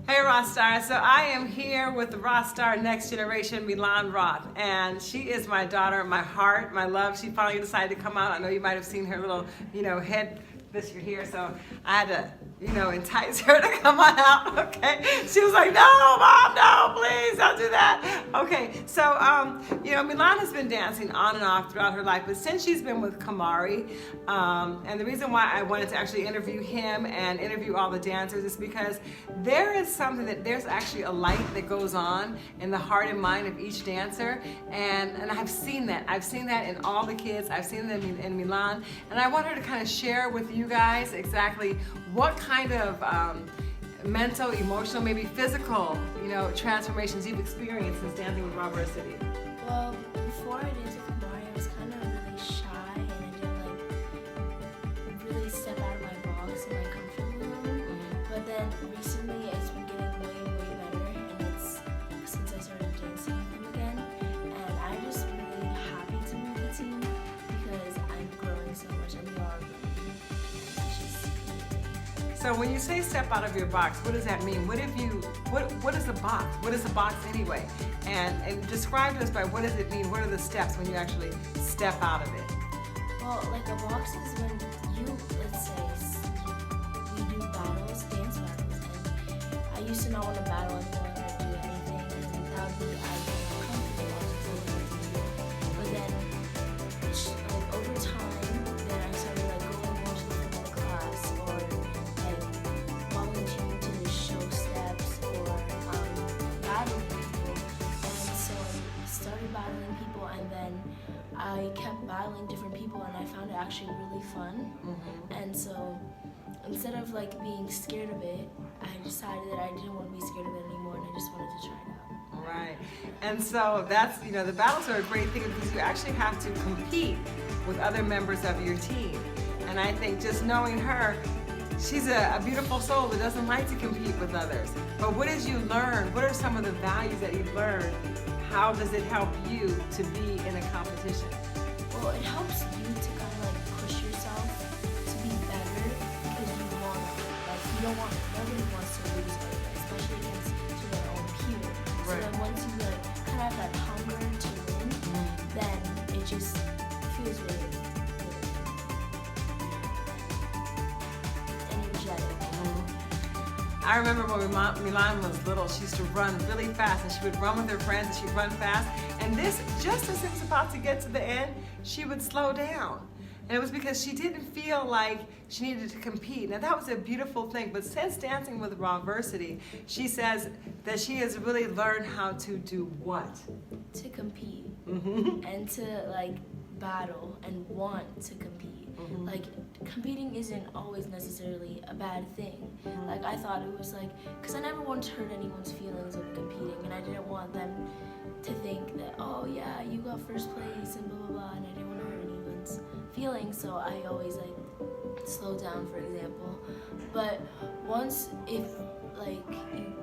Hey Rockstar, so I am here with the Rockstar Next Generation, Milan Roth, and she is my daughter, my heart, my love. She finally decided to come out. I know you might have seen her little, head this year here, so I had to, entice her to come on out, okay? She was like, no, Mom, no, please, don't do that. Okay, so, Milan has been dancing on and off throughout her life, but since she's been with Khamari, and the reason why I wanted to actually interview him and interview all the dancers is because there's actually a light that goes on in the heart and mind of each dancer, and I've seen that. I've seen that in all the kids. I've seen them in Milan, and I want her to kind of share with you guys exactly what kind of mental, emotional, maybe physical, transformations you've experienced since dancing with RawVersity. Well, before I danced with Khamari, I was kind of really shy and I didn't really step out of my box and my comfort zone. But then recently it's been getting way better, and it's since I started dancing with him again. And I'm just really happy to be with the team because I'm growing so much and we are growing. So when you say step out of your box, what does that mean? What is a box? What is a box anyway? And describe to us by what does it mean? What are the steps when you actually step out of it? Well, like a box is when let's say, we do battles, dance battles, and I used to not want to battle anymore or do anything, and that would be uncomfortable to do. But then, like over time, then I started going more to the class or volunteering to the show steps or battling people. And so I started battling people, and then I kept battling different people, and I found it actually really fun. And so instead of being scared of it, I decided that I didn't want to be scared of it anymore, and I just wanted to try it out. Right. And so that's, the battles are a great thing because you actually have to compete with other members of your team. And I think just knowing her, she's a beautiful soul that doesn't like to compete with others. But what did you learn? What are some of the values that you've learned? How does it help you to be in a competition? Well, it helps you to kind of push yourself to be better because nobody wants to lose, especially against to their own peer. So Right. then once you kind of have that hunger to win, then it just feels really energetic. I remember when Milan was little, she used to run really fast, and she would run with her friends, and she'd run fast. And this, just as it was about to get to the end, she would slow down. And it was because she didn't feel like she needed to compete. Now that was a beautiful thing, but since dancing with RawVersity, she says that she has really learned how to do what? To compete and to battle and want to compete. Competing isn't always necessarily a bad thing. I thought it was because I never wanted to hurt anyone's feelings of competing, and I didn't want them to think that, oh yeah, you got first place and blah blah blah, and I didn't want to hurt anyone's feelings, so I always slow down, for example. But if you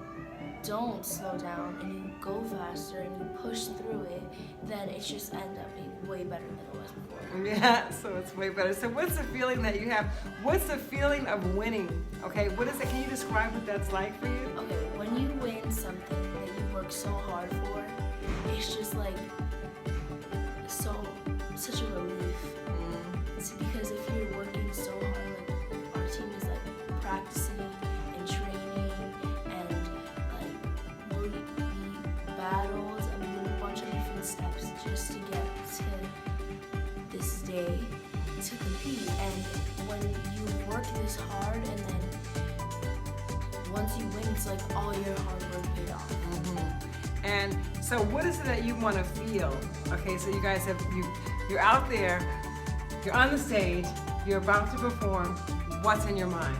don't slow down and you go faster and you push through it, then it just ends up being way better than it was before. Yeah, so it's way better. So what's the feeling that you have? What's the feeling of winning? Okay, what is it? Can you describe what that's like for you? Okay, when you win something that you work so hard for, it's just such a relief. It's because if you're working so hard, our team is practicing and training, and we battles, and we did a bunch of different steps just to get to this day to compete. And when you work this hard, and then once you win, it's all your hard work paid off. And so what is it that you want to feel? Okay, so you guys you're out there, you're on the stage, you're about to perform. What's in your mind?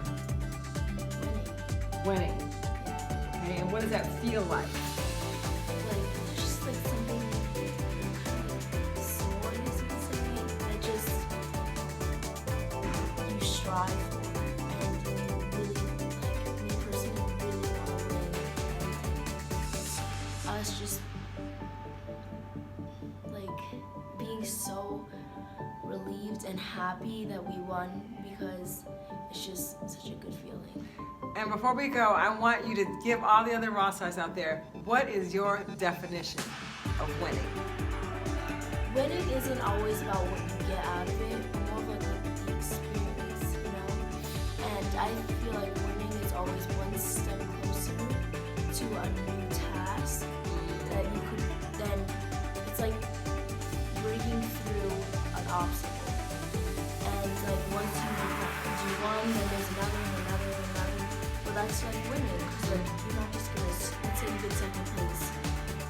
Winning. Yeah. Okay, and what does that feel like? Just something kind of sore, I guess you could say, that just you strive for, and you really, me personally, really want to win, and us just being so relieved and happy that we won, because because it's just such a good feeling. And before we go, I want you to give all the other Raw stars out there, what is your definition of winning? Winning isn't always about what you get out of it, but more of like the experience, you know? And I feel like winning is always one step closer to a new task that you could then, it's like breaking through an obstacle. And like once you do one, then there's another and another and another. Well, that's like winning, because like you're not just gonna, let's say you get second place,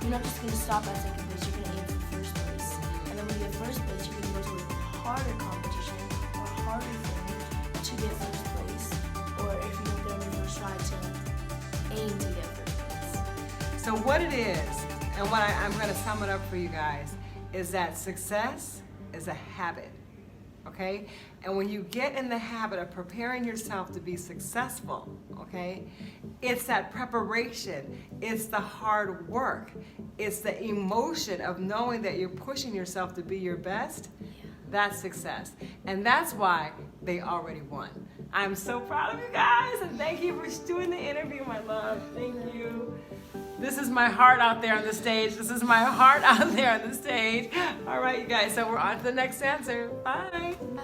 you're not just gonna stop at second place, you're gonna aim for first place. And then when you get first place, you're gonna go to a harder competition or a harder thing to get first place. Or if you don't get on your first try, to aim to get first place. So what it is, and what I'm going to sum it up for you guys, is that success is a habit, okay? And when you get in the habit of preparing yourself to be successful, okay, it's that preparation, it's the hard work, it's the emotion of knowing that you're pushing yourself to be your best. That's success. And that's why they already won. I'm so proud of you guys, and thank you for doing the interview, my love. Thank you. This is my heart out there on the stage. This is my heart out there on the stage. All right, you guys, so we're on to the next dancer. Bye. Bye.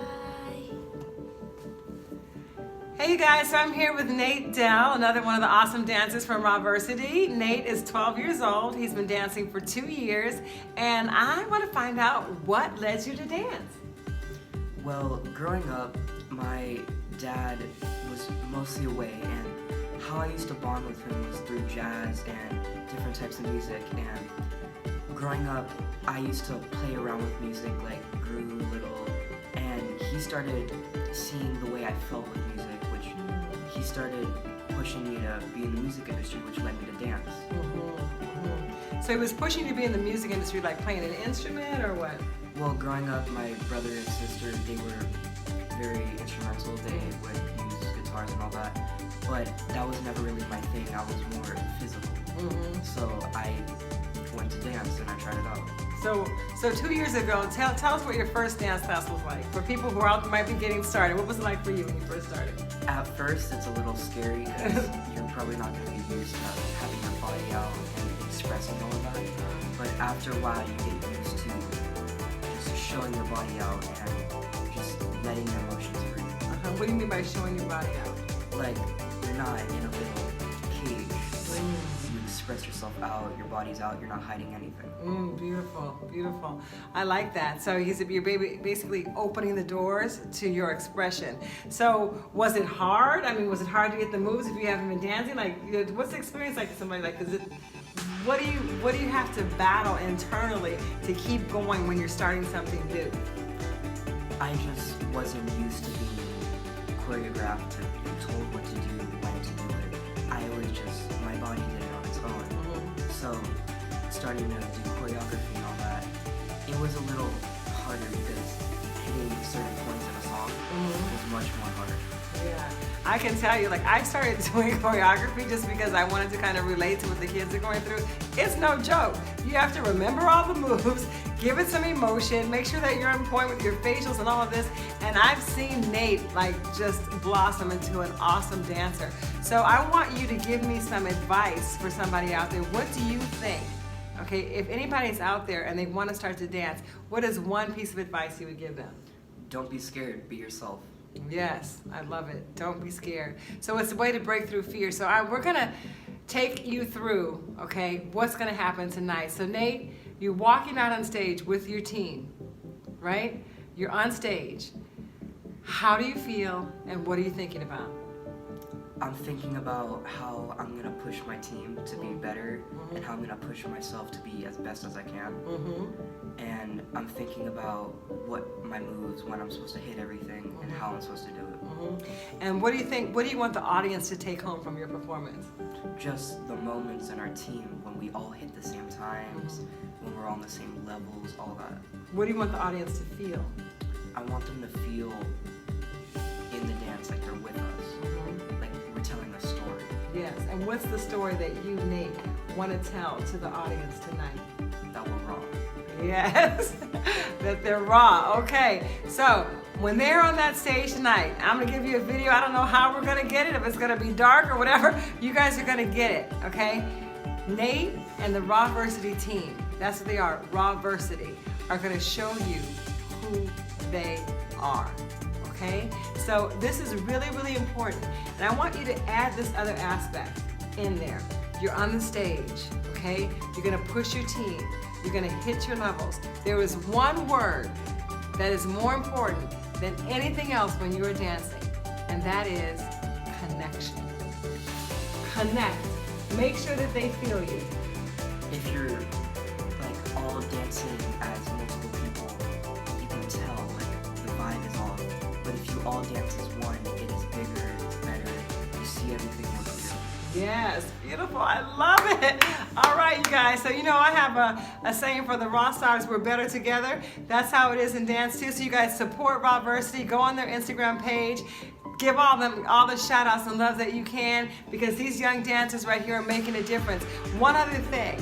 Hey you guys, so I'm here with Nate Dell, another one of the awesome dancers from RawVersity. Nate is 12 years old. He's been dancing for 2 years, and I want to find out what led you to dance. Well, growing up, my dad was mostly away, and how I used to bond with him was through jazz and different types of music. And growing up, I used to play around with music, like grew little, and he started seeing the way I felt with music, which he started pushing me to be in the music industry, which led me to dance. So he was pushing you to be in the music industry, like playing an instrument or what? Well, growing up, my brother and sister, they were very instrumental. They would use guitars and all that, but that was never really my thing. I was more physical. So I went to dance and I tried it out. So 2 years ago, tell us what your first dance class was like. For people who are out, might be getting started, what was it like for you when you first started? At first, it's a little scary because you're probably not going to be used to having your body out and expressing all of that. But after a while, you get used to just showing your body out and just letting your emotions free. What do you mean by showing your body out? Like, you're not in a little cage. Like, you express yourself out, your body's out, you're not hiding anything. Beautiful, beautiful. I like that. So you're basically opening the doors to your expression. So was it hard? I mean, was it hard to get the moves if you haven't been dancing? Like, what's the experience like for somebody like, what do you have to battle internally to keep going when you're starting something new? I just wasn't used to being choreographed, to be told what to do, when to do it. I always just, my body did it on its own. So starting to do choreography and all that, it was a little harder because hitting certain points in a song was much more harder. Yeah, I can tell you, like, I started doing choreography just because I wanted to kind of relate to what the kids are going through. It's no joke. You have to remember all the moves, give it some emotion, make sure that you're on point with your facials and all of this. And I've seen Nate, like, just blossom into an awesome dancer. So I want you to give me some advice for somebody out there. What do you think? Okay, if anybody's out there and they want to start to dance, what is one piece of advice you would give them? Don't be scared, be yourself. Yes, I love it. Don't be scared. So it's a way to break through fear. So we're going to take you through, okay, what's going to happen tonight. So Nate, you're walking out on stage with your team, right? You're on stage. How do you feel and what are you thinking about? I'm thinking about how I'm going to push my team to be better and how I'm going to push myself to be as best as I can. And I'm thinking about what my moves, when I'm supposed to hit everything and how I'm supposed to do it. And what do you think, what do you want the audience to take home from your performance? Just the moments in our team when we all hit the same times, when we're on the same levels, all that. What do you want the audience to feel? I want them to feel in the dance like they're with us, like we're telling a story. Yes, and what's the story that you, Nate, want to tell to the audience tonight? That we're raw. Yes, that they're raw. Okay, so when they're on that stage tonight, I'm gonna give you a video. I don't know how we're gonna get it, if it's gonna be dark or whatever, you guys are gonna get it, okay? Nate and the RawVersity team, that's what they are, RawVersity, are gonna show you who they are, okay? So this is really, really important. And I want you to add this other aspect in there. You're on the stage, okay? You're gonna push your team. You're gonna hit your levels. There is one word that is more important than anything else when you are dancing, and that is connection. Connect. Make sure that they feel you. If you're like all dancing as multiple people, you can tell like the vibe is off. But if you all dance as one, it is bigger, it's better. You see everything more clearly. Yes, beautiful. I love it. All right, you guys. So you know I have a saying for the Raw Stars: we're better together. That's how it is in dance too. So you guys support RawVersity. Go on their Instagram page. Give all them all the shout outs and love that you can, because these young dancers right here are making a difference. One other thing,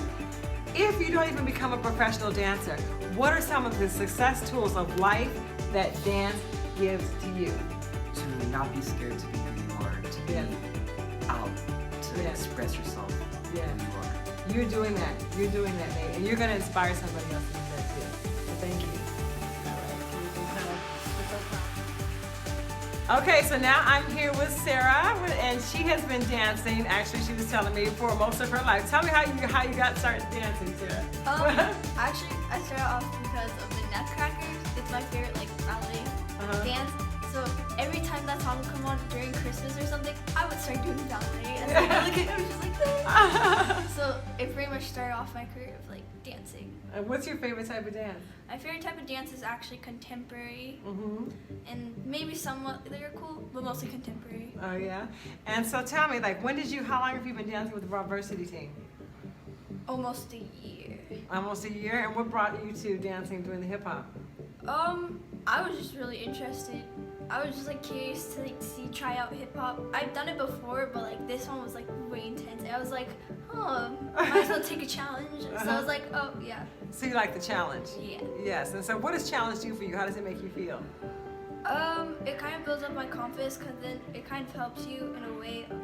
if you don't even become a professional dancer, what are some of the success tools of life that dance gives to you? To not be scared to be who you are, to be out, to Yeah. express yourself Yeah. who you are. You're doing that. You're doing that, Nate. And you're going to inspire somebody else to do that too. So thank you. Okay, so now I'm here with Sarah, and she has been dancing. Actually, she was telling me for most of her life. Tell me how you got started dancing, Sarah. Actually, I started off because of the Nutcrackers. It's my favorite like ballet dance. So every time that song would come on during Christmas or something, I would start doing ballet. And like, I look at it, just like so it pretty much started off my career of like dancing. What's your favorite type of dance? My favorite type of dance is actually contemporary, Mm-hmm. and maybe somewhat lyrical, but mostly contemporary. Oh yeah. And so tell me, like, how long have you been dancing with the RawVersity team? Almost a year. Almost a year. And what brought you to dancing, doing the hip hop? I was just really interested. I was just like curious to like try out hip hop. I've done it before, but like this one was like way intense. I was like, might as well take a challenge. So I was like, oh yeah. So you like the challenge? Yeah. Yes. And so what does challenge do for you? How does it make you feel? It kind of builds up my confidence, because then it kind of helps you in a way of,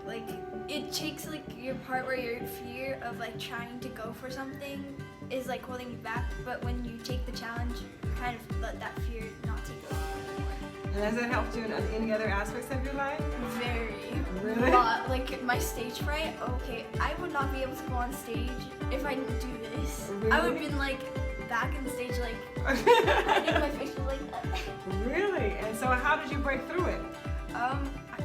like, it takes like your part where your fear of like trying to go for something is like holding you back, but when you take the challenge, you kind of let that fear not take over anymore. And has it helped you in any other aspects of your life? Very. Really? Lot. Like my stage fright, okay, I would not be able to go on stage if I didn't do this. I would have Really? been like back in the stage like, I think my face was like that. Really? And so how did you break through it? I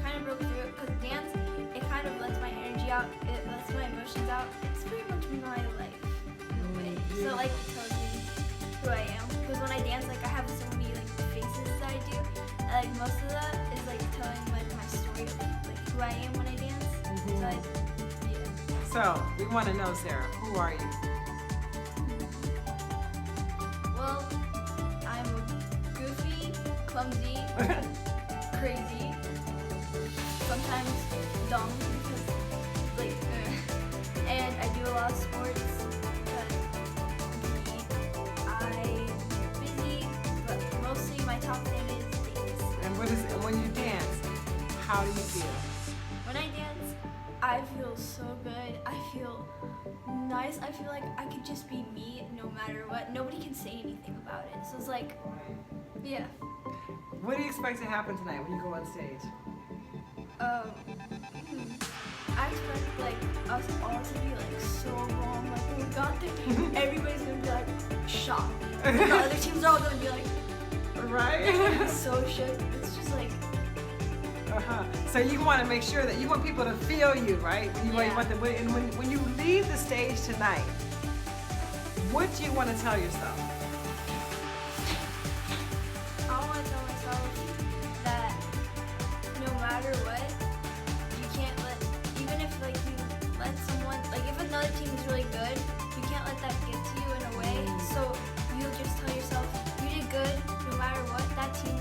kind of broke through it because dance, it kind of lets my energy out, it lets my emotions out. It's pretty much my life in a way. So like it tells me who I am. Because when I dance, like I have so many like faces that I do. And, like most of that is like telling like my story of like who I am when I dance. So yeah. So we want to know, Sarah, who are you? Well, I'm goofy, clumsy, crazy, sometimes dumb because like, and I do a lot of sports. I'm busy, but mostly my top thing is dance. And when you dance, how do you feel? When I dance, I feel so good. I feel nice. I feel like I could just be me no matter what. Nobody can say anything about it. So it's like, yeah. What do you expect to happen tonight when you go on stage? I expect like us all to be like so wrong. Like when we got there, everybody's gonna be like shocked. The other teams are all gonna be like Right? so shook. It's just like So you want to make sure that you want people to feel you, right? Yeah. And when you leave the stage tonight, what do you want to tell yourself? I want to tell myself that no matter what, you can't let, even if like you let someone, like if another team is really good, you can't let that get to you in a way. So you'll just tell yourself you did good no matter what. That team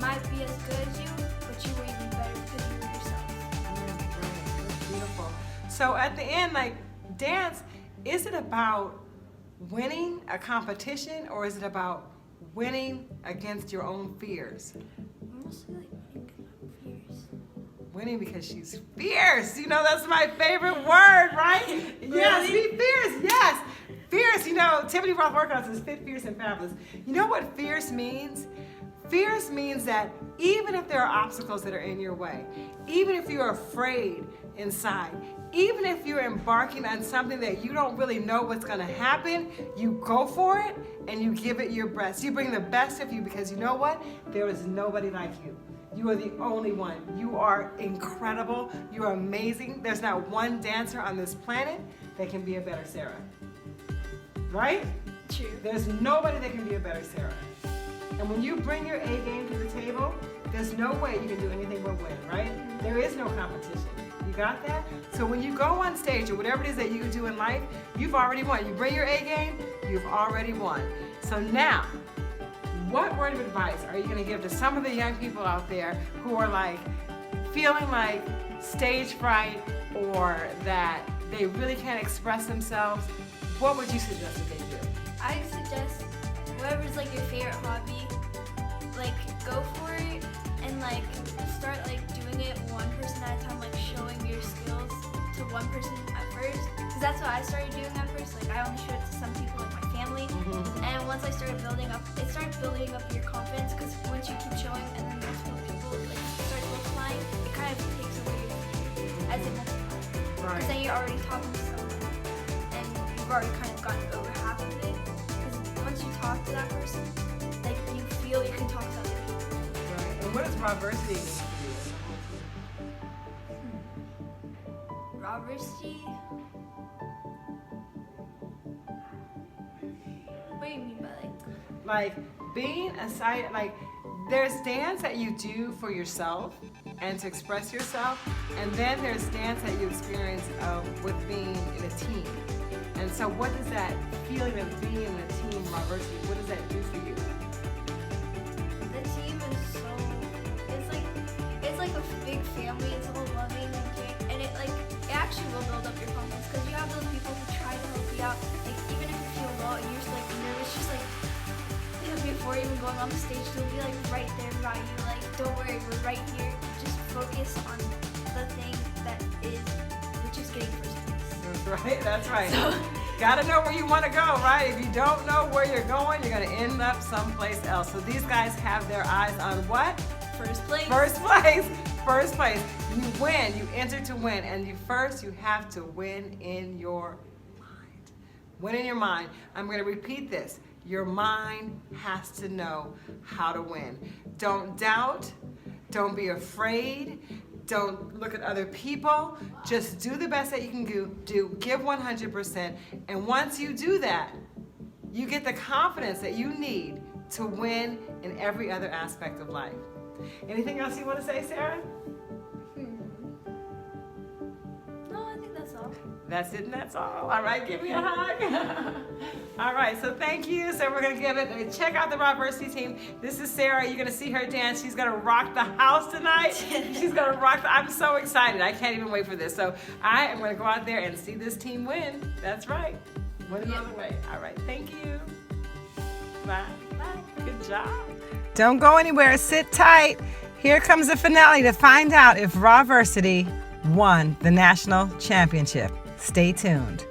might be as good as you, but you were even better because you were yourself. That's beautiful. So at the end, like dance, is it about winning a competition or is it about winning against your own fears. Mostly like fierce. Winning because she's fierce. You know, that's my favorite word, right? Yes, be fierce. Yes. Fierce, you know, Tiffany Roth workouts is fit, fierce, and fabulous. You know what fierce means? Fierce means that even if there are obstacles that are in your way, even if you're afraid inside, even if you're embarking on something that you don't really know what's going to happen, you go for it and you give it your best. You bring the best of you because you know what? There is nobody like you. You are the only one. You are incredible. You are amazing. There's not one dancer on this planet that can be a better Sarah. Right? True. There's nobody that can be a better Sarah. And when you bring your A game to the table, there's no way you can do anything but win, right? There is no competition. You got that? So when you go on stage or whatever it is that you do in life, you've already won. You bring your A game, you've already won. So now, what word of advice are you going to give to some of the young people out there who are like feeling like stage fright or that they really can't express themselves? What would you suggest that they do? I suggest whatever's like your favorite hobby, like go for it and like start like doing it one person at a time, like showing your skills to one person at first. Because that's what I started doing at first. Like I only showed it to some people, like my family. And once I started building up, it starts building up your confidence. Because once you keep showing and then multiple people like start multiplying, it kind of takes away your fear as it multiplies. Because then you're already talking to someone and you've already kind of gotten over half of it. Because once you talk to that person, like you feel you can talk to other people. Right. And what does RawVersity mean to RawVersity? What do you mean by like? like being a side, like there's dance that you do for yourself and to express yourself, and then there's dance that you experience with being in a team. And so what does that feeling of being in a team, RawVersity, what does that do for you? The team is so, it's like a big family. It's all loving and caring, and it actually will build up your confidence because you have those people who try to help you out. Like even if you feel low and you're just like nervous, just like before even going on the stage, they'll be like right there by you. Like don't worry, we're right here. Just focus on the thing that is, which is getting first place. That's right, that's right. So, Gotta know where you want to go, right? If you don't know where you're going, you're gonna end up someplace else. So these guys have their eyes on what? first place. First place. First place. You win. You enter to win. And you have to win in your mind. Win in your mind. I'm going to repeat this. Your mind has to know how to win. Don't doubt. Don't be afraid. Don't look at other people. Just do the best that you can do. Give 100%. And once you do that, you get the confidence that you need to win in every other aspect of life. Anything else you want to say, Sarah? No, I think that's all. That's it and that's all. All right, give me a hug. All right, so thank you. So we're going to give it, check out the RawVersity team. This is Sarah. You're going to see her dance. She's going to rock the house tonight. She's going to rock I'm so excited. I can't even wait for this. So I am going to go out there and see this team win. That's right. Win another way. All right, thank you. Bye. Bye. Good job. Don't go anywhere. Sit tight. Here comes the finale to find out if RawVersity won the national championship. Stay tuned.